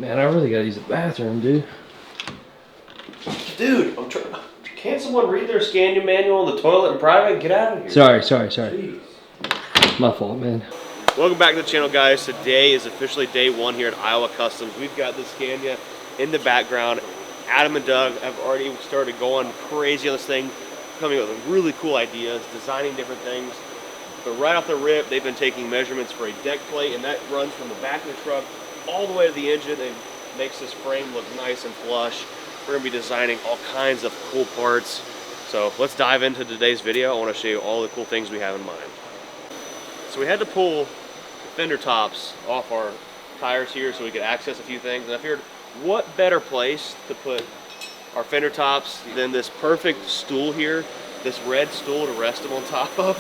Man, I really gotta use the bathroom, dude. Dude, can't someone read their Scania manual in the toilet in private? Get out of here. Sorry. Jeez. My fault, man. Welcome back to the channel, guys. Today is officially day one here at Iowa Customs. We've got the Scania in the background. Adam and Doug have already started going crazy on this thing, coming up with really cool ideas, designing different things. But right off the rip, they've been taking measurements for a deck plate, and that runs from the back of the truck all the way to the engine and makes this frame look nice and flush. We're gonna be designing all kinds of cool parts. So let's dive into today's video. I wanna show you all the cool things we have in mind. So we had to pull the fender tops off our tires here so we could access a few things. And I figured, what better place to put our fender tops than this perfect stool here, this red stool to rest them on top of,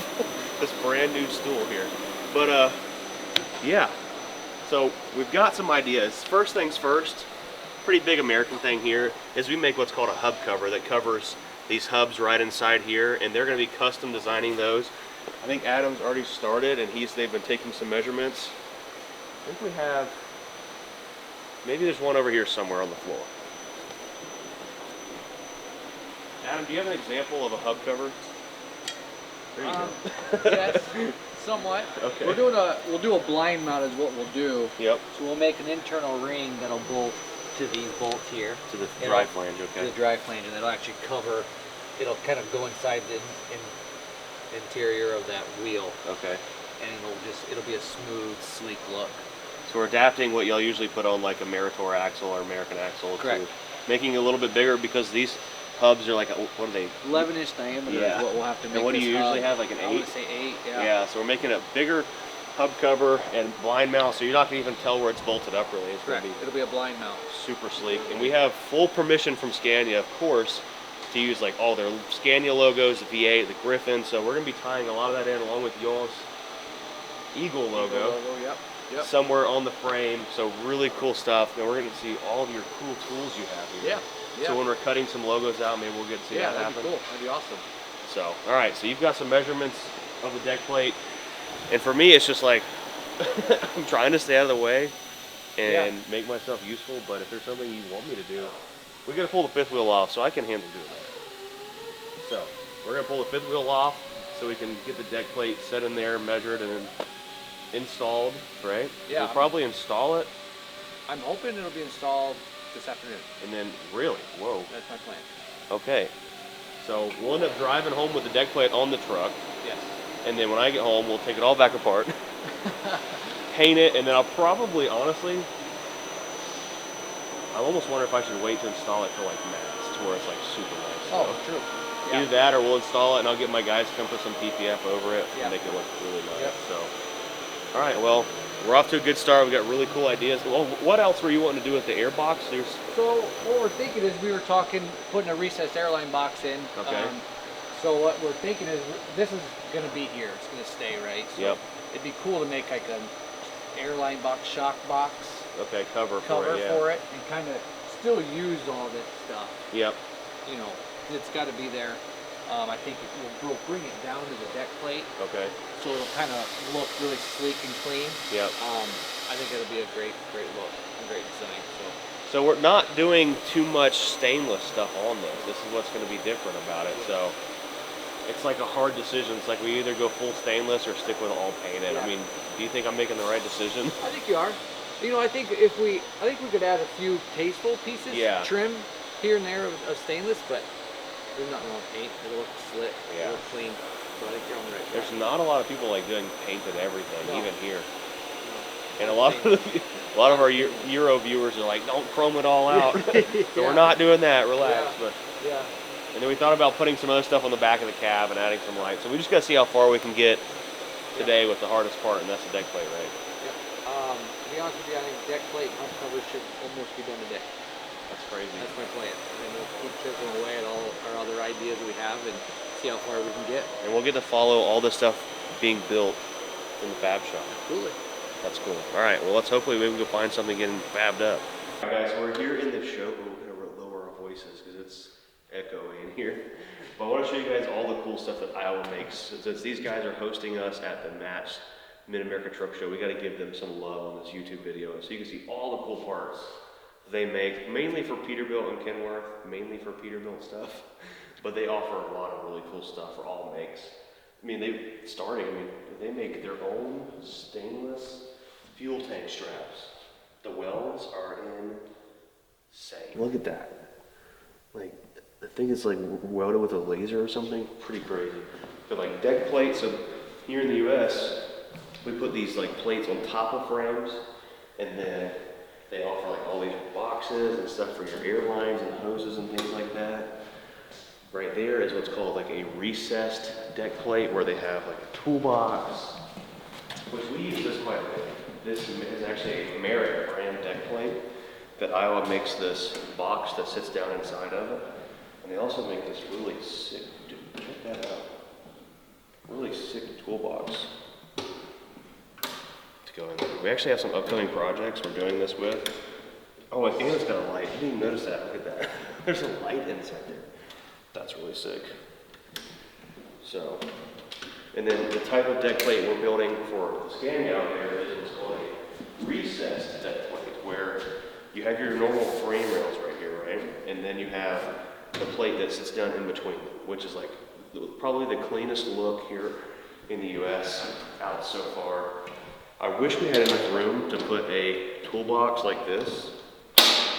this brand new stool here. But yeah, so we've got some ideas. First things first, pretty big American thing here is we make what's called a hub cover that covers these hubs right inside here, and they're going to be custom designing those. I think Adam's already started, and they've been taking some measurements. I think we have, maybe there's one over here somewhere on the floor. Adam, do you have an example of a hub cover? There you go. Yes, somewhat. Okay. We'll do a blind mount is what we'll do. Yep. So we'll make an internal ring that'll bolt to these bolts here. To the dry flange, okay. To the dry flange, and it'll actually cover. It'll kind of go inside the interior of that wheel. Okay. And it'll be a smooth, sleek look. So we're adapting what y'all usually put on like a Meritor axle or American axle. Correct. To making it a little bit bigger because these hubs are like, what are they? 11-inch diameter is what we'll have to make. And what do you usually have, like an 8? I would say 8, yeah. Yeah, so we're making a bigger hub cover and blind mount, so you're not going to even tell where it's bolted up really. It's Correct. Gonna be It'll be a blind mount. super sleek. And we have full permission from Scania, of course, to use like all their Scania logos, the V8, the Griffin, so we're going to be tying a lot of that in along with y'all's Eagle logo. Yep. Somewhere on the frame, so really cool stuff. And we're going to see all of your cool tools you have here. Yeah. So when we're cutting some logos out, maybe we'll get to see that happen. That'd be cool. That'd be awesome. So, all right, so you've got some measurements of the deck plate. And for me, it's just like, I'm trying to stay out of the way and make myself useful, but if there's something you want me to do, we got to pull the fifth wheel off, so I can handle doing that. So, we're going to pull the fifth wheel off so we can get the deck plate set in there, measured, and then installed, right? Yeah. We'll probably install it. I'm hoping it'll be installed this afternoon. And then, really? Whoa. That's my plan. Okay. So we'll end up driving home with the deck plate on the truck. Yes. And then when I get home, we'll take it all back apart, paint it, and then I'll probably, honestly, I almost wonder if I should wait to install it for like mats, to where it's like super nice. Oh, true. Yeah. Either that or we'll install it and I'll get my guys to come put some PPF over it and make it look really nice. Yep. So, all right, well, we're off to a good start. We got really cool ideas. Well, what else were you wanting to do with the air box? So what we're thinking is we were talking putting a recessed airline box in. Okay. So what we're thinking is this is going to be here. It's going to stay, right? So Yep. It'd be cool to make like an airline box, shock box. Okay, cover for it, and kind of still use all this stuff. Yep. You know, it's got to be there. I think we'll bring it down to the deck plate. Okay. So it'll kind of look really sleek and clean. Yep. I think it'll be a great look, a great design. So we're not doing too much stainless stuff on this. This is what's going to be different about it. So it's like a hard decision. It's like we either go full stainless or stick with all painted. Yeah. I mean, do you think I'm making the right decision? I think you are. You know, I think we could add a few tasteful pieces, trim here and there of stainless, but there's nothing wrong with paint. It'll look slick. It'll look clean. So I think you're on the right track. There's not a lot of people like doing painted everything, even here. No. And a lot of our Euro viewers are like, don't chrome it all out. So we're not doing that. Relax. But and then we thought about putting some other stuff on the back of the cab and adding some lights. So we just got to see how far we can get today with the hardest part, and that's the deck plate, right? Yep. To be honest with you, I think deck plate and hub cover should almost be done today. That's crazy. That's my plan. And we'll keep chiseling away at all our other ideas we have and see how far we can get. And we'll get to follow all this stuff being built in the fab shop. Absolutely. That's cool. All right, well, let's hopefully maybe go find something getting fabbed up. All right, guys, we're here in the show. We're going to lower our voices because it's echoey in here. But I want to show you guys all the cool stuff that Iowa makes. Since these guys are hosting us at the Mid-America Truck Show, we got to give them some love on this YouTube video so you can see all the cool parts They make mainly for Peterbilt and Kenworth, mainly for Peterbilt stuff, but they offer a lot of really cool stuff for all makes. I mean, they make their own stainless fuel tank straps. The welds are insane. Look at that. Like, I think it's like welded with a laser or something. Pretty crazy. But like deck plates, so here in the US, we put these like plates on top of frames, and then they offer like all these boxes and stuff for your airlines and hoses and things like that. Right there is what's called like a recessed deck plate, where they have like a toolbox, which we use this quite a bit. This is actually a Merritt brand deck plate that Iowa makes this box that sits down inside of it. And they also make this really sick, dude, check that out. Really sick toolbox to go in there. We actually have some upcoming projects we're doing this with. Oh, and it's got a light. I didn't even notice that. Look at that. There's a light inside there. That's really sick. So, and then the type of deck plate we're building for the Scania out there is what's called a recessed deck plate, where you have your normal frame rails right here, right? And then you have the plate that sits down in between them, which is like probably the cleanest look here in the US out so far. I wish we had enough room to put a toolbox like this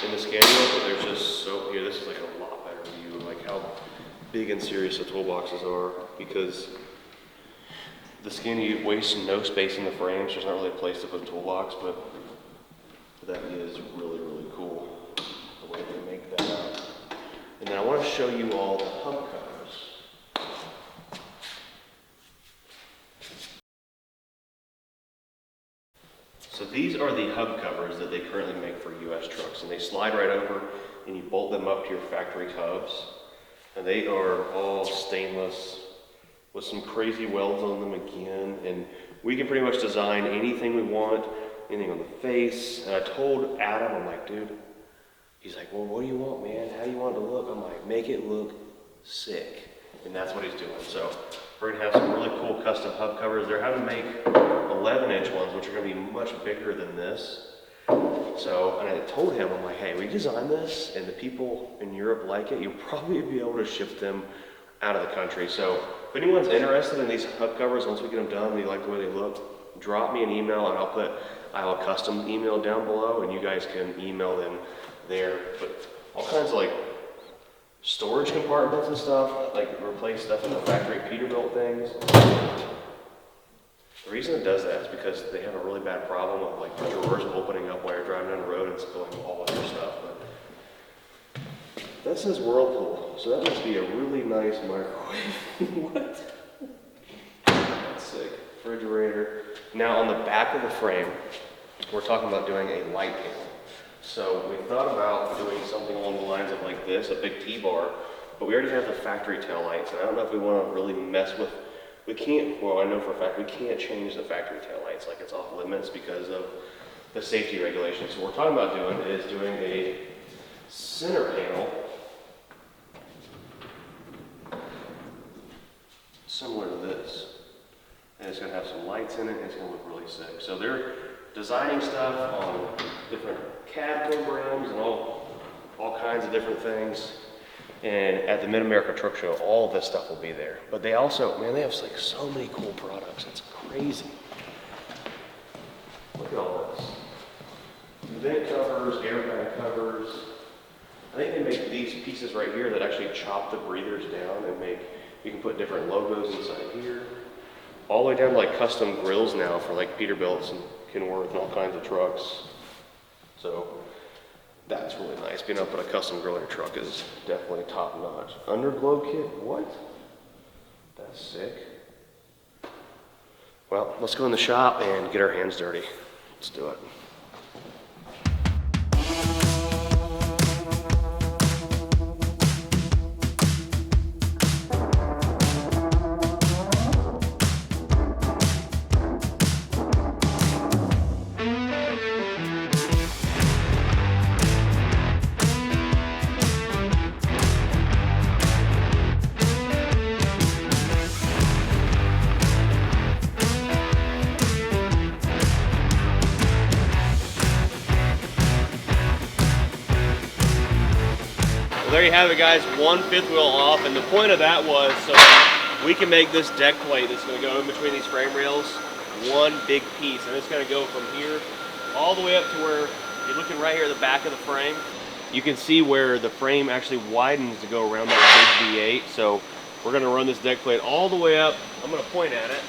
in the Scania, but there's just so, here, this is like a lot better view of like how big and serious the toolboxes are, because the Scania wastes no space in the frames. There's not really a place to put a toolbox, but that is really, really cool, the way they make that out. And then I want to show you all the hub covers. So these are the hub covers that they currently make for US trucks, and they slide right over and you bolt them up to your factory hubs. And they are all stainless with some crazy welds on them again, and we can pretty much design anything we want, anything on the face. And I told Adam, I'm like, dude, he's like, well, what do you want, man? How do you want it to look? I'm like, make it look sick. And that's what he's doing. So we're gonna have some really cool custom hub covers. They're having to make 11-inch ones, which are gonna be much bigger than this. So, and I told him, I'm like, hey, we designed this and the people in Europe like it, you'll probably be able to ship them out of the country. So if anyone's interested in these hub covers, once we get them done, and you like the way they look, drop me an email and I'll put Iowa Custom email down below, and you guys can email them there. But all kinds of like storage compartments and stuff, like replace stuff in the factory Peterbilt things. The reason it does that is because they have a really bad problem of like drawers opening up while you're driving down the road and spilling all of your stuff. But that says Whirlpool, so that must be a really nice microwave. What? That's sick. Refrigerator. Now on the back of the frame, we're talking about doing a light panel. So we thought about doing something along the lines of like this, a big T-bar, but we already have the factory tail lights, and I don't know if we want to really mess with, we can't, well, I know for a fact we can't change the factory tail lights, like it's off limits because of the safety regulations. So what we're talking about doing is doing a center panel similar to this. And it's gonna have some lights in it, and it's gonna look really sick. So they're designing stuff on different cab programs and all kinds of different things. And at the Mid-America Truck Show, all this stuff will be there. But they also, man, they have like so many cool products. It's crazy. Look at all this. Vent covers, airbag covers. I think they make these pieces right here that actually chop the breathers down and make, you can put different logos inside here. All the way down to like custom grills now for like Peterbilts and Kenworth and all kinds of trucks. So that's really nice. Being able to put a custom grill in your truck is definitely top notch. Underglow kit, what? That's sick. Well, let's go in the shop and get our hands dirty. Let's do it. there you have it, guys. One fifth wheel off, and the point of that was so that we can make this deck plate that's going to go in between these frame rails one big piece, and it's going to go from here all the way up to where you're looking right here at the back of the frame. You can see where the frame actually widens to go around that big V8. So we're going to run this deck plate all the way up. I'm going to point at it.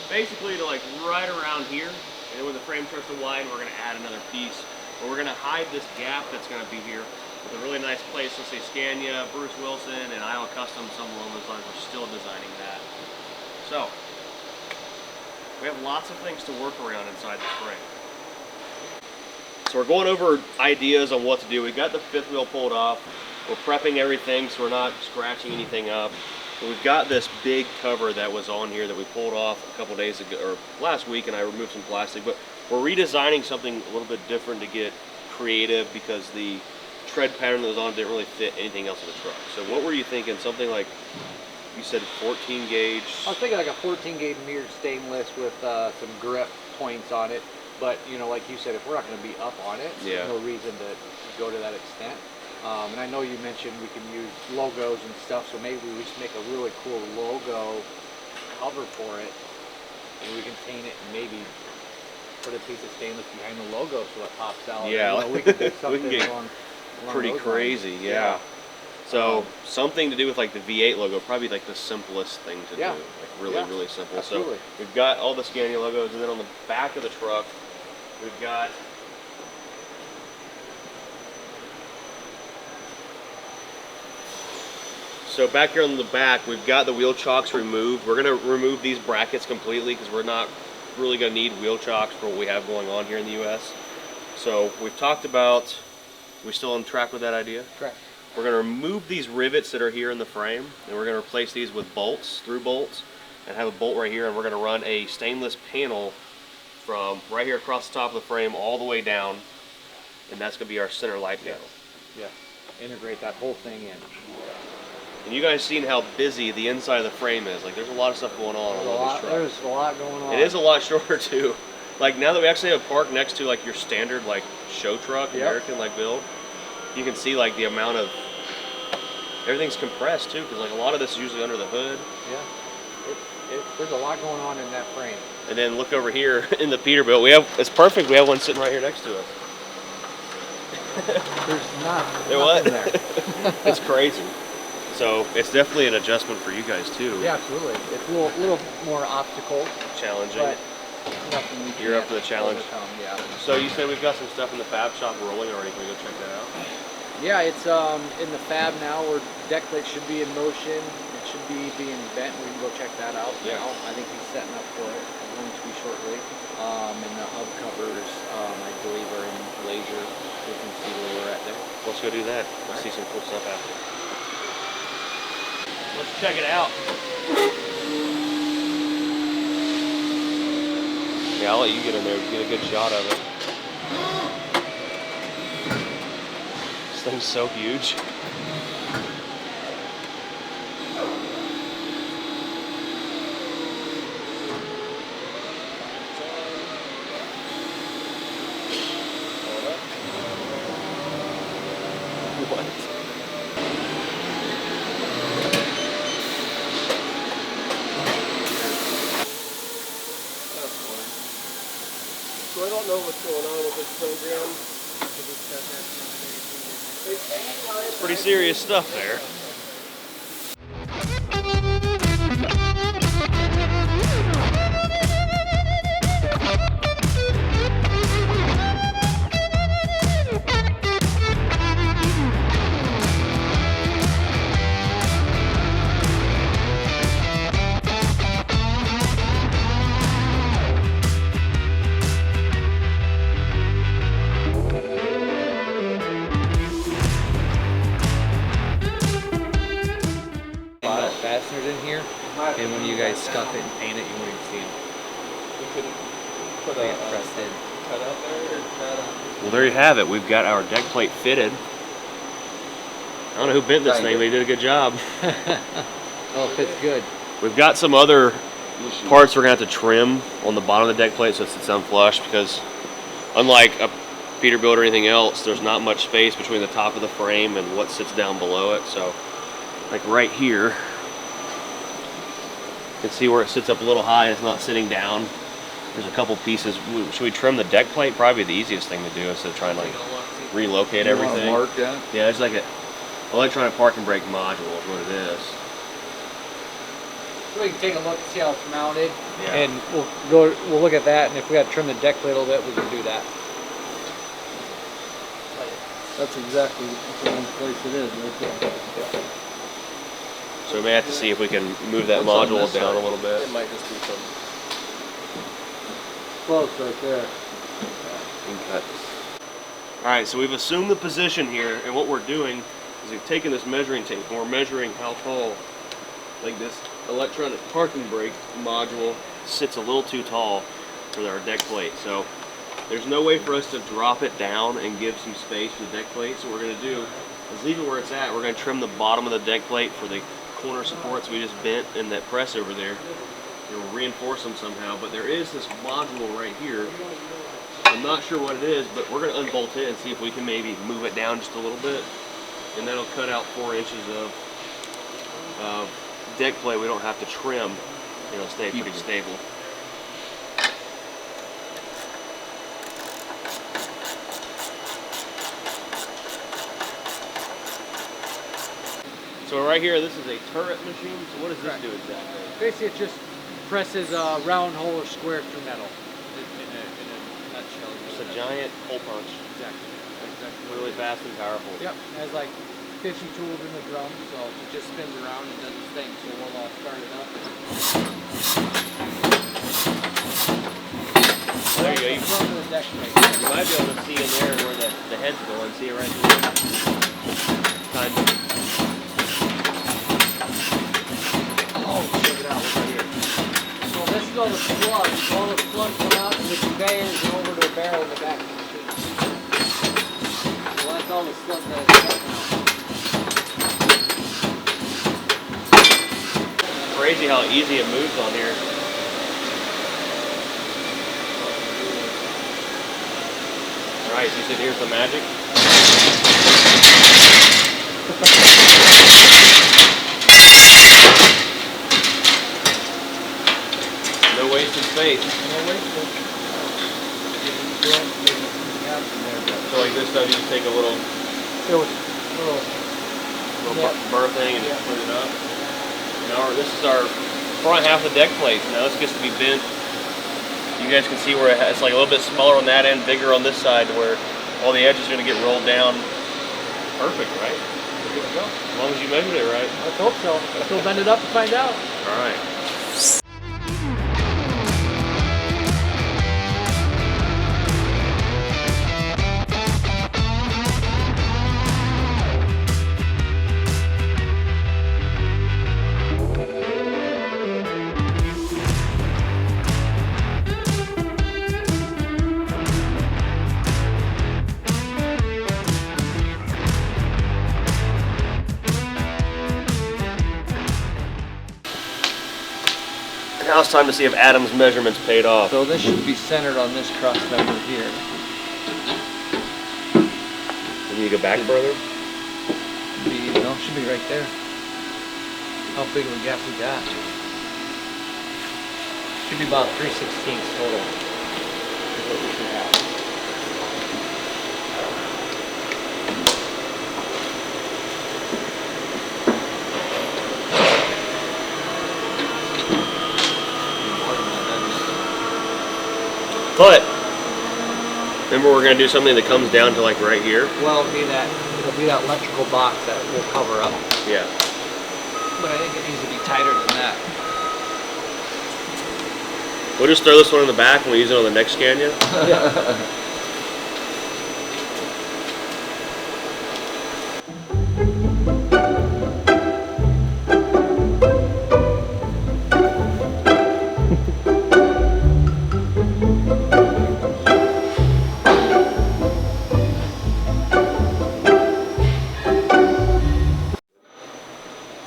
Basically to like right around here, and then when the frame starts to widen, we're going to add another piece. But we're going to hide this gap that's going to be here with a really nice place. Let's say Scania, Bruce Wilson, and Iowa Custom, some along those lines. We're still designing that. So we have lots of things to work around inside the frame. So we're going over ideas on what to do. We've got the fifth wheel pulled off. We're prepping everything so we're not scratching anything up. But we've got this big cover that was on here that we pulled off a couple days ago, or last week, and I removed some plastic. But we're redesigning something a little bit different to get creative because the tread pattern that was on didn't really fit anything else in the truck. So what were you thinking? Something like, you said 14 gauge? I was thinking like a 14 gauge mirrored stainless with some grip points on it. But, you know, like you said, if we're not going to be up on it, there's no reason to go to that extent. And I know you mentioned we can use logos and stuff, so maybe we just make a really cool logo cover for it, and we can paint it and maybe put a piece of stainless behind the logo so it pops out. Yeah, and, you know, we can do something we can get along pretty crazy, yeah. So something to do with like the V8 logo, probably like the simplest thing to do, like really simple. Absolutely. So we've got all the Scania logos, and then on the back of the truck, we've got so back here on the back, we've got the wheel chocks removed. We're going to remove these brackets completely because we're not really going to need wheel chocks for what we have going on here in the U.S. So we've talked about, we still on track with that idea? Correct. We're going to remove these rivets that are here in the frame, and we're going to replace these with bolts, through bolts, and have a bolt right here, and we're going to run a stainless panel from right here across the top of the frame all the way down, and that's going to be our center light panel. Yeah, integrate that whole thing in. And you guys seen how busy the inside of the frame is. Like, there's a lot of stuff going on this truck. There's a lot going on. It is a lot shorter too. Like, now that we actually have parked next to like your standard like show truck, American like build, you can see like the amount of everything's compressed too, because like a lot of this is usually under the hood. Yeah, there's a lot going on in that frame. And then look over here in the Peterbilt. We have, it's perfect. We have one sitting right here next to us. There's nothing there. It's crazy. So it's definitely an adjustment for you guys too. Yeah, absolutely. It's a little more obstacle. Challenging. But nothing we You're up for the challenge. Overcome, yeah. So you said we've got some stuff in the fab shop rolling already. Can we go check that out? Yeah, it's in the fab now. Where deck plate should be in motion. It should be being bent. We can go check that out now. I think he's setting up for it. It's going to be shortly. And the hub covers, I believe, are in laser. We can see where we're at there. Let's go do that. Let's see some cool stuff after. Let's check it out. Yeah, I'll let you get in there, get a good shot of it. This thing's so huge. What? So I don't know what's going on with this program. Pretty serious stuff there. Fasteners in here, and when you guys stuff it and paint it, you won't even see them. We could put They get pressed in. cut out there or cut out. Well, there you have it. We've got our deck plate fitted. I don't know who bent this thing, but he did a good job. Oh, it fits good. We've got some other parts we're going to have to trim on the bottom of the deck plate so it sits down flush, because unlike a Peterbilt or anything else, there's not much space between the top of the frame and what sits down below it. So like right here, you can see where it sits up a little high and it's not sitting down. There's a couple pieces. Should we trim the deck plate? Probably the easiest thing to do instead of trying to like relocate everything. Mark that? Yeah, it's like an electronic parking brake module is what it is. So we can take a look and see how it's mounted, Yeah. and we'll look at that, and if we got to trim the deck plate a little bit, we can do that. That's exactly the one place it is right there. So we may have to see if we can move that What's on module this down side? a little bit. It might just be some. Close right there. All right, so we've assumed the position here, and what we're doing is we've taken this measuring tape and we're measuring how tall, like this electronic parking brake module sits a little too tall for our deck plate. So there's no way for us to drop it down and give some space for the deck plate. So what we're going to do is leave it where it's at. We're going to trim the bottom of the deck plate for the corner supports we just bent in that press over there. And we'll reinforce them somehow. But there is this module right here. I'm not sure what it is, but we're going to unbolt it and see if we can maybe move it down just a little bit. And that'll cut out 4 inches of deck plate we don't have to trim. It'll stay pretty stable. So right here, this is a turret machine. So what does this do exactly? Basically, it just presses a round hole or square through metal. In a nutshell. It's a giant hole punch. Exactly. Really fast and powerful. Yep. It has like 50 tools in the drum, so it just spins around and does its thing. So we'll start it up. There you go. The deck plate. You might be able to see in there where the head's going. See it right there? Kind of. Oh, check it out. Look right here. So this is all the plugs. All the plugs come out to the conveyors and over to a barrel in the back of the machine. So that's all the stuff that it's got now. Crazy how easy it moves on here. Alright, so you said here's the magic. No wasted space. So like this stuff, you just take a little burr thing and just put it up. Now this is our front half of the deck plate. Now this gets to be bent. You guys can see where it's like a little bit smaller on that end, bigger on this side, where all the edges are going to get rolled down. Perfect, right? Good to go. As long as you measured it right. Let's hope so. Still bend it up and find out. All right. Now it's time to see if Adam's measurements paid off. So this should be centered on this cross member here. Can you go back further? Should be right there. How big of a gap we got? Should be about 3/16 total. Is what we should have. But remember, we're going to do something that comes down to like right here. Well, it'll be that electrical box that will cover up. Yeah. But I think it needs to be tighter than that. We'll just throw this one in the back and we'll use it on the next Scania.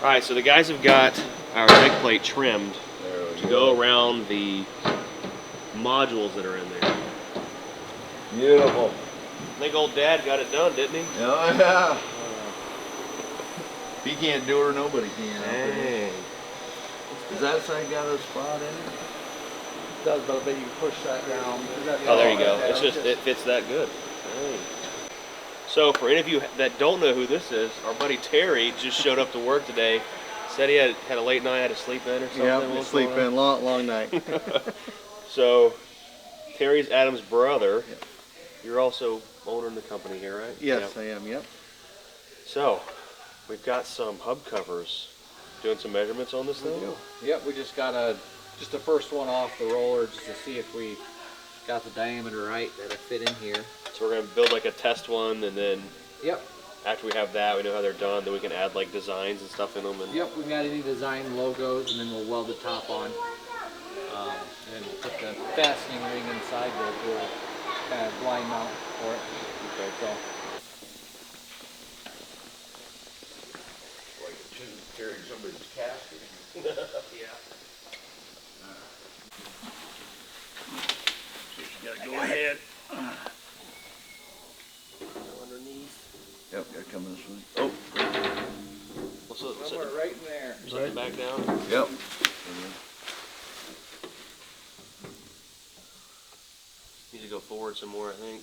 Alright, so the guys have got our deck plate trimmed to go around the modules that are in there. Beautiful. I think old Dad got it done, didn't he? Oh, yeah. If he can't do it, nobody can. Dang. Does that side got a spot in it? It does, but I bet you can push that down. Oh, there you go. It's just, it fits that good. Dang. So for any of you that don't know who this is, our buddy Terry just showed up to work today. Said he had a late night, had to sleep in or something. Yeah, sleep in, long night. So Terry's Adam's brother. Yep. You're also owner in the company here, right? Yes, yep. I am, yep. So we've got some hub covers. Doing some measurements on this thing? Yep, we just got just the first one off the roller just to see if we got the diameter right that it fit in here. So we're gonna build like a test one, and then yep. After we have that, we know how they're done, then we can add like designs and stuff in them. And yep, we got any design logos, and then we'll weld the top on. And we'll put the fastening ring inside the little kind of blind mount for it. Okay, so. Like a tube carrying somebody's casket. Yeah. So you gotta go ahead. underneath. Yep, gotta come this way. Oh. Somewhere right in there. Set it back down. Yep. Need to go forward some more, I think.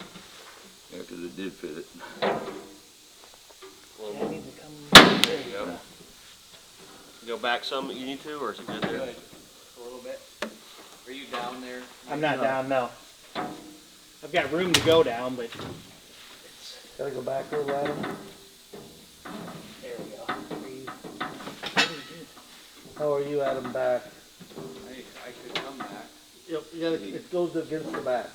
Yeah, because it did fit it. A little more. Need to come. There you go. Go back some. You need to, or is it good there? Good. A little bit. Are you down there? I'm not down, no. I've got room to go down, but gotta go back a little, Adam. There we go. How are you, Adam, back? I could come back, Yep, you gotta, it goes against the back.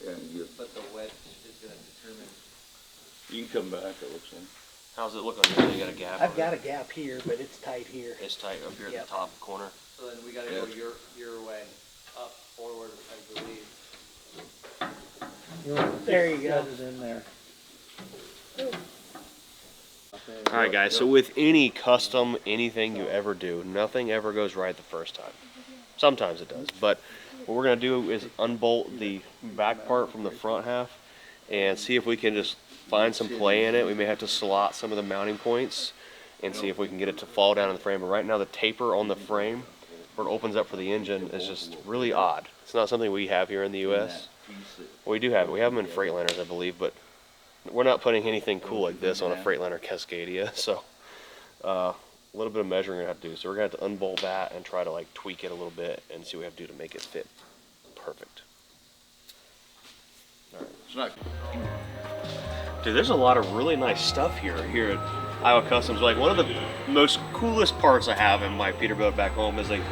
Yeah, but the wedge is going to determine. you can come back, it looks like. How's it look on here? You got a gap? I've got a gap here, but it's tight here. It's tight up here at Yep. the top corner. So then we got to go your way, up, forward, I believe. There you go. It in there. Alright guys, so with any custom, anything you ever do, nothing ever goes right the first time. Sometimes it does, but what we're going to do is unbolt the back part from the front half and see if we can just find some play in it. We may have to slot some of the mounting points and see if we can get it to fall down in the frame. But right now the taper on the frame where it opens up for the engine is just really odd. It's not something we have here in the US. Well, we do have it. We have them in Freightliners, I believe, but we're not putting anything cool like this on a Freightliner Cascadia, so a little bit of measuring we're gonna have to do. So we're gonna have to unbolt that and try to like tweak it a little bit and see what we have to do to make it fit perfect. All right. It's not. Dude, there's a lot of really nice stuff here at Iowa Customs. Like one of the most coolest parts I have in my Peterbilt back home is like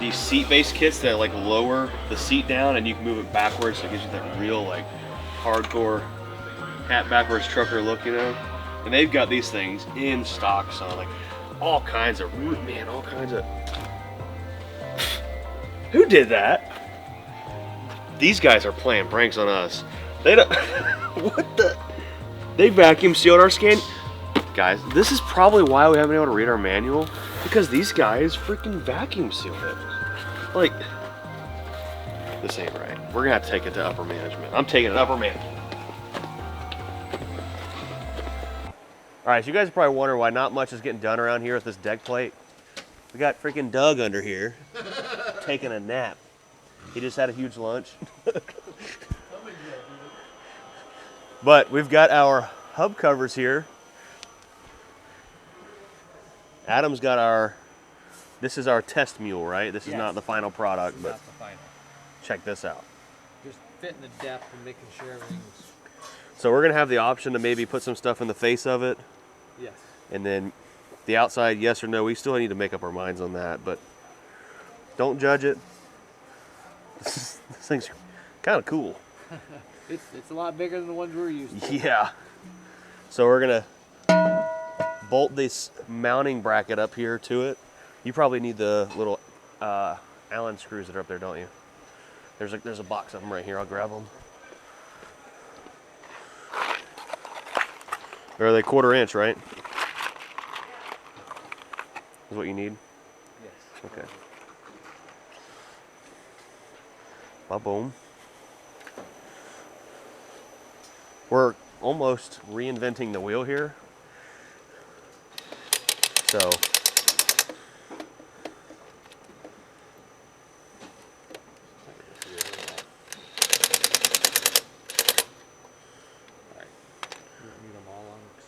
these seat-based kits that like lower the seat down and you can move it backwards, so it gives you that real like hardcore hat backwards trucker look, you know. And they've got these things in stock, so like all kinds of all kinds of. Who did that? These guys are playing pranks on us. They don't. What the? They vacuum sealed our Scania. Guys, this is probably why we haven't been able to read our manual, because these guys freaking vacuum sealed it. Like, this ain't right. We're gonna have to take it to upper management. I'm taking it to upper management. All right, so you guys are probably wondering why not much is getting done around here with this deck plate. We got freaking Doug under here taking a nap. He just had a huge lunch. But we've got our hub covers here. Adam's got our, this is our test mule, right? This is not the final product, but Not the final. check this out. Just fitting the depth and making sure everything's. So we're gonna have the option to maybe put some stuff in the face of it. Yes. And then the outside, yes or no. We still need to make up our minds on that, but don't judge it. This thing's kind of cool. It's a lot bigger than the ones we're used to. Yeah. So we're gonna bolt this mounting bracket up here to it. You probably need the little Allen screws that are up there, don't you? There's a box of them right here. I'll grab them. Are they 1/4 inch, right? Is what you need? Yes. Okay. Ba-boom. We're almost reinventing the wheel here. So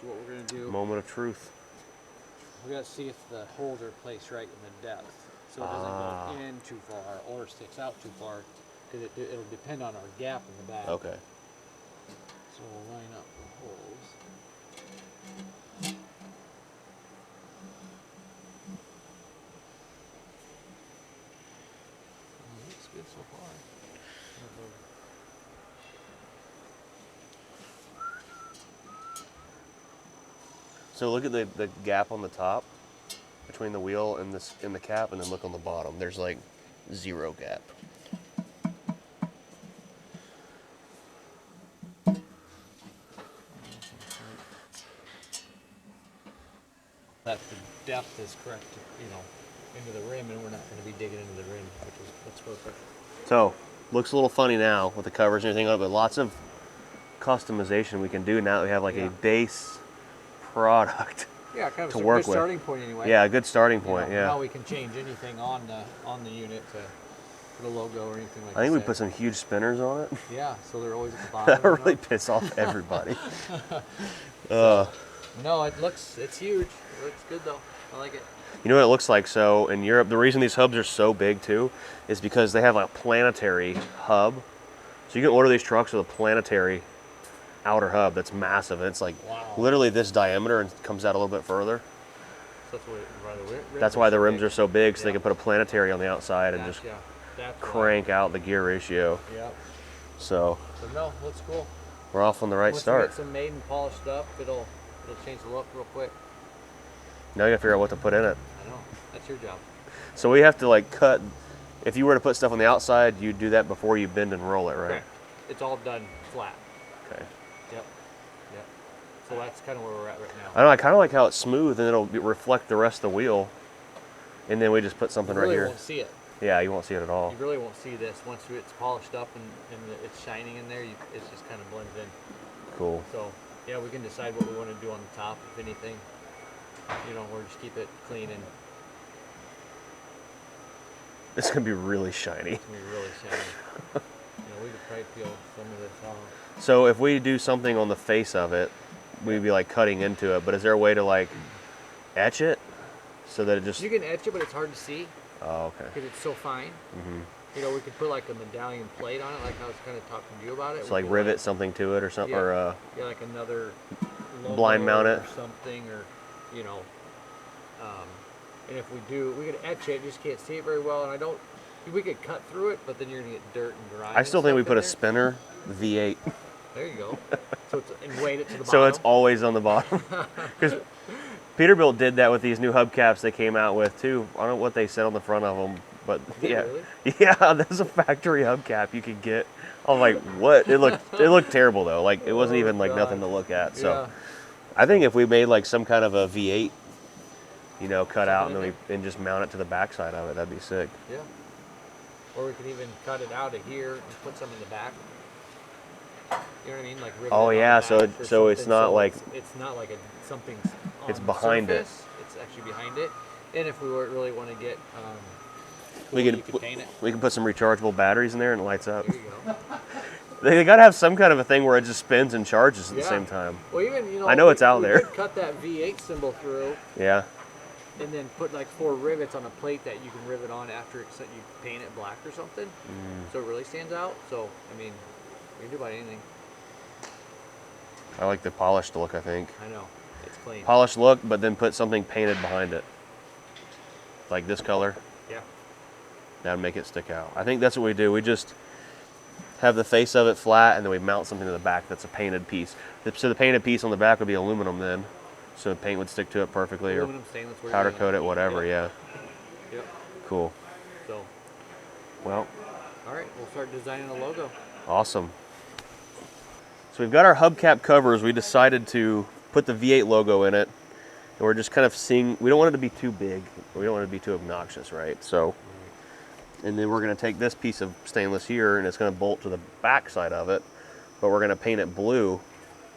what we're gonna do, moment of truth. we gotta see if the holes are placed right in the depth, so it doesn't go in too far or sticks out too far, because it'll depend on our gap in the back. Okay. So we'll line up the holes. Looks good so far. So look at the gap on the top between the wheel and the cap, and then look on the bottom. There's like 0 gap. That the depth is correct, into the rim, and we're not going to be digging into the rim, that's perfect. So looks a little funny now with the covers and everything on it, but lots of customization we can do now that we have like a base product. Yeah, kind of to a work good with. starting point anyway. Yeah, a good starting point. Yeah. Now we can change anything on the unit to put a logo or anything like that. I think we put some huge spinners on it. Yeah, so they're always at the bottom. That really piss off everybody. No, it's huge. It looks good though. I like it. You know what it looks like? So in Europe, the reason these hubs are so big too is because they have a planetary hub. So you can order these trucks with a planetary outer hub that's massive. And it's like literally this diameter and comes out a little bit further. So that's why the rims are so big, so they can put a planetary on the outside and just crank out the gear ratio. Yep. So no, looks cool. We're off on the right start. Once we get some made and polished up, it'll change the look real quick. Now you gotta figure out what to put in it. I know. That's your job. So we have to like cut. If you were to put stuff on the outside, you do that before you bend and roll it, right? Okay. It's all done flat. Okay. Yep. So that's kind of where we're at right now. I know. I kind of like how it's smooth and it'll reflect the rest of the wheel, and then we just put something right here. You really won't see it. Yeah, you won't see it at all. You really won't see this once it's polished up and it's shining in there. It just kind of blends in. Cool. So yeah, we can decide what we want to do on the top, if anything. Or just keep it clean and. It's gonna be really shiny. It's gonna be really shiny. We could probably peel some of this off. So if we do something on the face of it, we'd be like cutting into it. But is there a way to like etch it so that it just? You can etch it, but it's hard to see. Oh, okay. Because it's so fine. Mm-hmm. We could put like a medallion plate on it, like I was kind of talking to you about it. So like rivet something to it or something, or like another blind mount it or something, or and if we do, we could etch it. Just can't see it very well, and we could cut through it, but then you're gonna get dirt and grime. I still think we put a spinner V8. There you go. So and weight it to the bottom. So it's always on the bottom. Because Peterbilt did that with these new hubcaps they came out with too. I don't know what they said on the front of them, but Really? Yeah, there's a factory hubcap you could get. I'm like, what? It looked terrible though. Like it wasn't even like nothing to look at. So I think if we made like some kind of a V8, cut out and just mount it to the backside of it, that'd be sick. Yeah. Or we could even cut it out of here and put some in the back. You know what I mean? Like rivet oh yeah, so it's not like it's not like something's on it's behind the surface. It's actually behind it. And if we really want to get we could paint it. We can put some rechargeable batteries in there and it lights up. There you go. They gotta have some kind of a thing where it just spins and charges at the same time. Well, even I know it's out there. We could cut that V8 symbol through. Yeah. And then put like 4 rivets on a plate that you can rivet on after you paint it black or something, so it really stands out. So I mean, we can do about anything. I like the polished look. I think. I know, it's clean. Polished look, but then put something painted behind it, like this color. Yeah. That would make it stick out. I think that's what we do. We just have the face of it flat, and then we mount something to the back that's a painted piece. So the painted piece on the back would be aluminum then. So the paint would stick to it perfectly, aluminum, stainless, or powder coat it, whatever. Yep. Yeah. Cool. So. Well. All right, we'll start designing a logo. Awesome. So we've got our hubcap covers. We decided to put the V8 logo in it, and we're just kind of seeing. We don't want it to be too big. We don't want it to be too obnoxious, right? So. And then we're going to take this piece of stainless here, and it's going to bolt to the back side of it, but we're going to paint it blue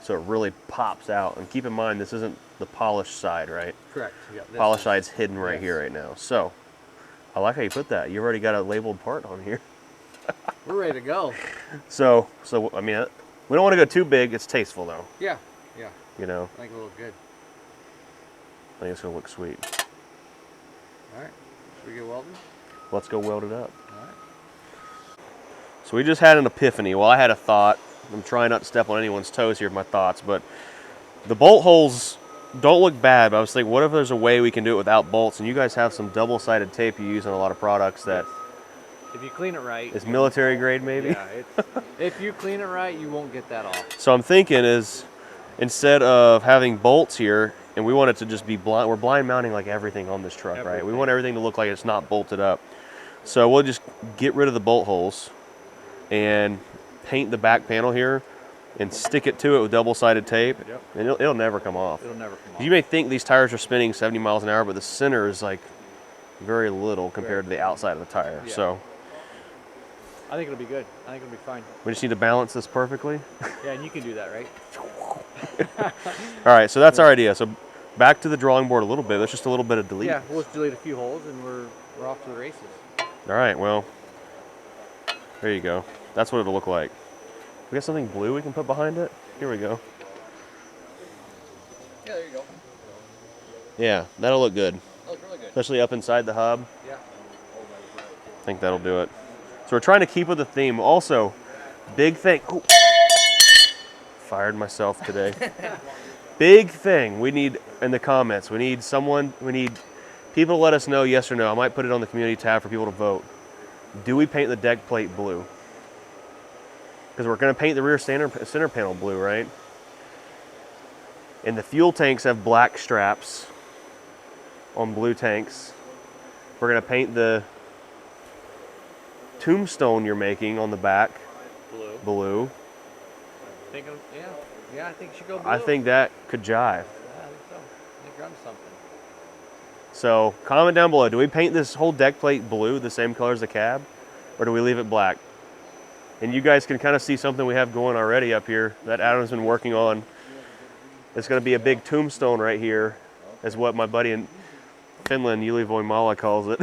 so it really pops out. And keep in mind, this isn't the polished side, right? Correct. Yeah. Polished side's hidden right yes. here right now. So, I like how you put that. You already got a labeled part on here. We're ready to go. So I mean, we don't want to go too big. It's tasteful though. Yeah. Yeah. You know. I think it'll look good. I think it's gonna look sweet. All right. Should we get welded? Let's go weld it up. All right. So we just had an epiphany. Well, I had a thought. I'm trying not to step on anyone's toes here with my thoughts, but the bolt holes don't look bad, but I was thinking, what if there's a way we can do it without bolts? And you guys have some double-sided tape you use on a lot of products that if you clean it right, is military grade, maybe? Yeah, if you clean it right, you won't get that off. So I'm thinking is, instead of having bolts here, and we want it to just be blind, we're blind mounting like everything on this truck, right? We want everything to look like it's not bolted up. So we'll just get rid of the bolt holes and paint the back panel here and stick it to it with double-sided tape, and it'll never come off. It'll never come off. You may think these tires are spinning 70 miles an hour, but the center is like very little compared to the outside of the tire. Yeah. So I think it'll be good. I think it'll be fine. we just need to balance this perfectly. Yeah, and you can do that, right? All right, so that's our idea. So back to the drawing board a little bit. That's just a little bit of delete. Yeah, we'll just delete a few holes, and we're off to the races. All right, well, there you go. That's what it'll look like. We got something blue we can put behind it? Here we go. Yeah, there you go. Yeah, that'll look good. That looks really good. Especially up inside the hub. Yeah. I think that'll do it. So we're trying to keep with the theme. Also, big thing. Ooh, fired myself today. Big thing we need in the comments. We need people to let us know yes or no. I might put it on the community tab for people to vote. Do we paint the deck plate blue? Because we're going to paint the rear center panel blue, right? And the fuel tanks have black straps on blue tanks. We're going to paint the tombstone you're making on the back blue. Yeah, I think it should go blue. I think that could jive. Yeah, I think so. I think you're onto something. So comment down below. Do we paint this whole deck plate blue, the same color as the cab? Or do we leave it black? And you guys can kind of see something we have going already up here that Adam's been working on. It's going to be a big tombstone right here, is what my buddy in Finland, Yuli Voimala, calls it.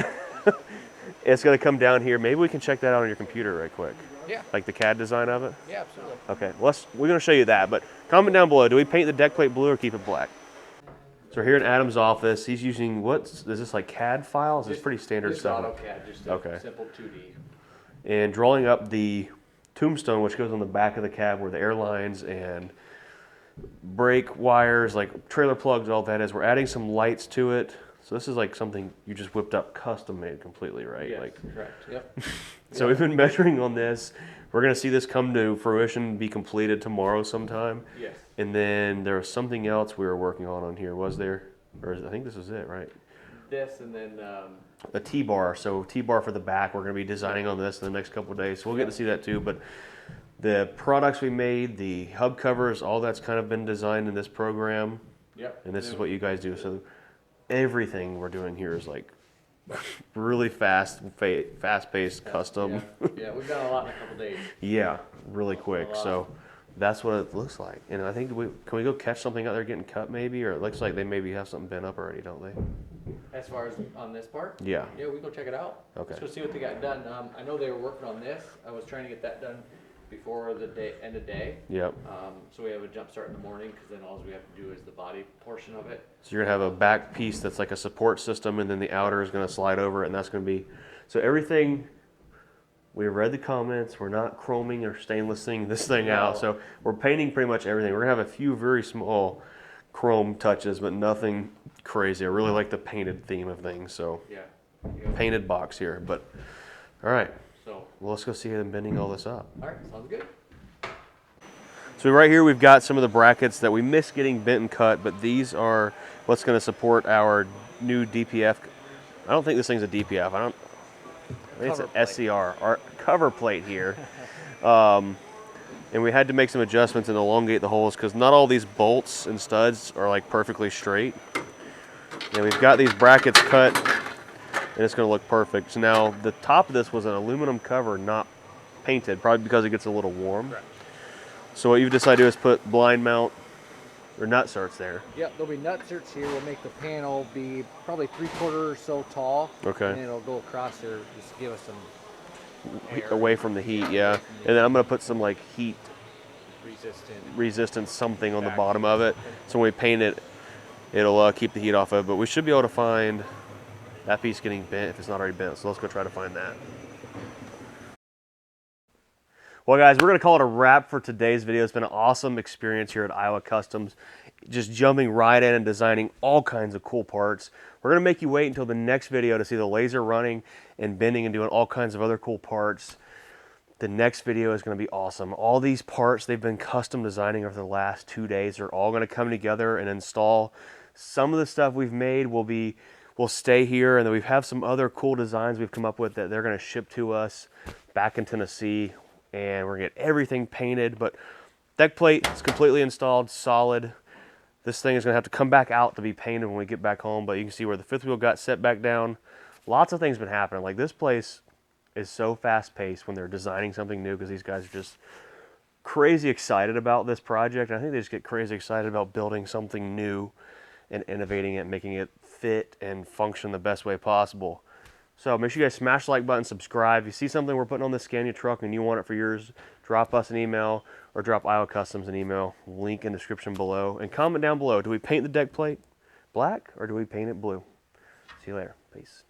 It's going to come down here. Maybe we can check that out on your computer right quick. Yeah. Like the CAD design of it? Yeah, absolutely. Okay, we're going to show you that, but comment down below. Do we paint the deck plate blue or keep it black? So we're here in Adam's office. He's using, is this like CAD files? It's pretty standard stuff. AutoCAD, just a simple 2D. And drawing up the tombstone, which goes on the back of the cab where the airlines and brake wires, like trailer plugs, all that is. We're adding some lights to it. So this is like something you just whipped up, custom made completely, right? Yes, like, correct. Yep. So we've been measuring on this. We're going to see this come to fruition, be completed tomorrow sometime. Yes. And then there was something else we were working on here, was there? Or I think this is it, right? This and then a T-bar. So T-bar for the back. We're going to be designing on this in the next couple of days. So we'll get to see that too. But the products we made, the hub covers, all that's kind of been designed in this program. Yep. And this is what you guys do. So everything we're doing here is like really fast-paced, custom. Yeah, we've done a lot in a couple days. Yeah, really quick. So that's what it looks like. And I think can we go catch something out there getting cut maybe? Or it looks like they maybe have something bent up already, don't they? As far as on this part? Yeah. Yeah, we can go check it out. Okay. Let's go see what they got done. I know they were working on this. I was trying to get that done before the end of day. Yep. So we have a jump start in the morning because then all we have to do is the body portion of it. So you're gonna have a back piece that's like a support system, and then the outer is gonna slide over it, and that's gonna be, so everything, we read the comments, we're not chroming or stainlessing this thing out, so we're painting pretty much everything. We're gonna have a few very small chrome touches, but nothing crazy. I really like the painted theme of things, so Yeah. painted box here, but all right. So, Well, let's go see them bending all this up. all right, sounds good. So right here we've got some of the brackets that we missed getting bent and cut, but these are what's going to support our new DPF. I don't think this thing's a DPF. I think it's an SCR, our cover plate here. And we had to make some adjustments and elongate the holes because not all these bolts and studs are like perfectly straight. And we've got these brackets cut, and it's going to look perfect. So now the top of this was an aluminum cover, not painted, probably because it gets a little warm. Correct. So what you've decided to do is put blind mount or nut certs there. Yep, there'll be nut certs here. We'll make the panel be probably 3/4 or so tall. Okay. And it'll go across there just to give us some air. Away from the heat, yeah. And then I'm gonna put some like heat resistant something on the bottom of it. So when we paint it, it'll keep the heat off of it. But we should be able to find that piece getting bent if it's not already bent. So let's go try to find that. Well guys, we're gonna call it a wrap for today's video. It's been an awesome experience here at Iowa Customs. Just jumping right in and designing all kinds of cool parts. We're gonna make you wait until the next video to see the laser running and bending and doing all kinds of other cool parts. The next video is gonna be awesome. All these parts they've been custom designing over the last 2 days are all gonna come together and install. Some of the stuff we've made will stay here, and then we have some other cool designs we've come up with that they're gonna ship to us back in Tennessee. And we're gonna get everything painted, but deck plate is completely installed, solid. This thing is gonna have to come back out to be painted when we get back home, but you can see where the fifth wheel got set back down. Lots of things been happening. Like, this place is so fast paced when they're designing something new, because these guys are just crazy excited about this project. I think they just get crazy excited about building something new and innovating it, making it fit and function the best way possible. So make sure you guys smash the like button, subscribe. If you see something we're putting on this Scania truck and you want it for yours, drop us an email or drop Iowa Customs an email. Link in the description below. And comment down below, do we paint the deck plate black or do we paint it blue? See you later. Peace.